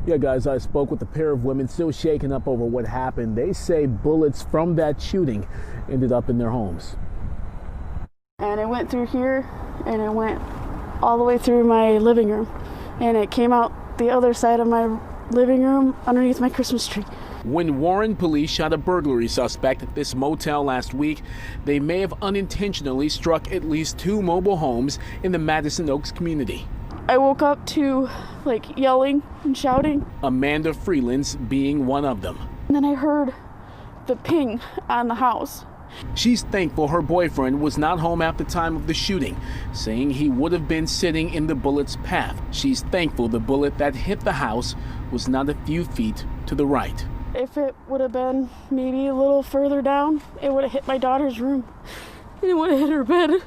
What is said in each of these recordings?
Yeah, guys, I spoke with a pair of women still shaken up over what happened. They say bullets from that shooting ended up in their homes. And it went through here, and it went all the way through my living room. And it came out the other side of my living room underneath my Christmas tree. When Warren police shot a burglary suspect at this motel last week, they may have unintentionally struck at least 2 mobile homes in the Madison Oaks community. I woke up to yelling and shouting. Amanda Freeland's being one of them. And then I heard the ping on the house. She's thankful her boyfriend was not home at the time of the shooting, saying he would have been sitting in the bullet's path. She's thankful the bullet that hit the house was not a few feet to the right. If it would have been maybe a little further down, it would have hit my daughter's room. And it would have hit her bed.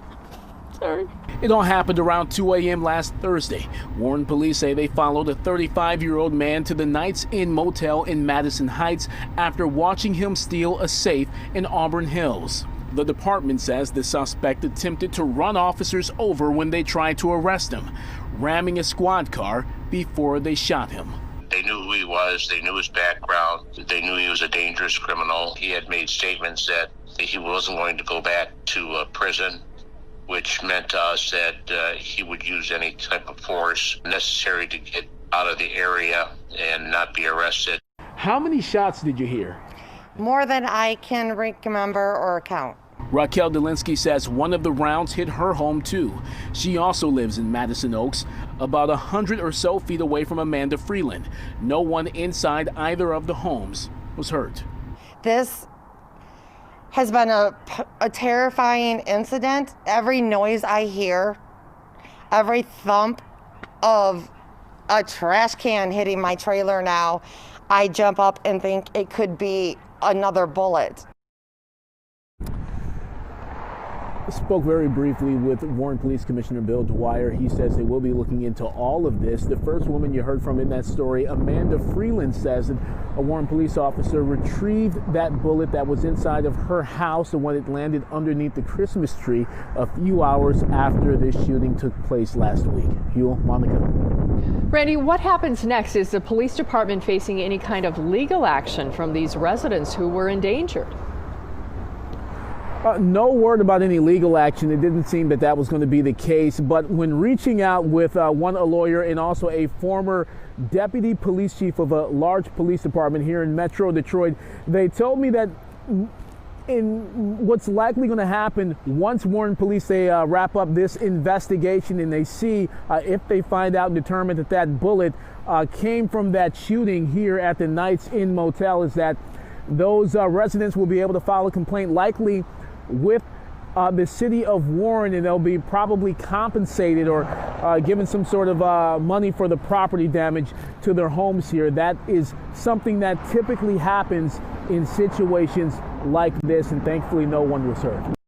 Sorry. It all happened around 2 a.m. last Thursday. Warren police say they followed a 35-year-old man to the Knights Inn motel in Madison Heights after watching him steal a safe in Auburn Hills. The department says the suspect attempted to run officers over when they tried to arrest him, ramming a squad car before they shot him. They knew who he was, they knew his background, they knew he was a dangerous criminal. He had made statements that he wasn't going to go back to prison, which meant to us that he would use any type of force necessary to get out of the area and not be arrested. How many shots did you hear? More than I can remember or count. Raquel Delinsky says one of the rounds hit her home too. She also lives in Madison Oaks, about 100 or so feet away from Amanda Freeland. No one inside either of the homes was hurt. This has been a terrifying incident. Every noise I hear, every thump of a trash can hitting my trailer now, I jump up and think it could be another bullet. I spoke very briefly with Warren Police Commissioner Bill Dwyer. He says they will be looking into all of this. The first woman you heard from in that story, Amanda Freeland, says that a Warren police officer retrieved that bullet that was inside of her house, the one that landed underneath the Christmas tree, a few hours after this shooting took place last week. Huel, Monica. Randy, what happens next? Is the police department facing any kind of legal action from these residents who were endangered? No word about any legal action. It didn't seem that that was going to be the case. But when reaching out with a lawyer and also a former deputy police chief of a large police department here in Metro Detroit, they told me that in what's likely going to happen once Warren police wrap up this investigation and they see if they find out and determine that that bullet came from that shooting here at the Knights Inn motel, is that those residents will be able to file a complaint likely with the city of Warren, and they'll be probably compensated or given some sort of money for the property damage to their homes here. That is something that typically happens in situations like this, and thankfully no one was hurt.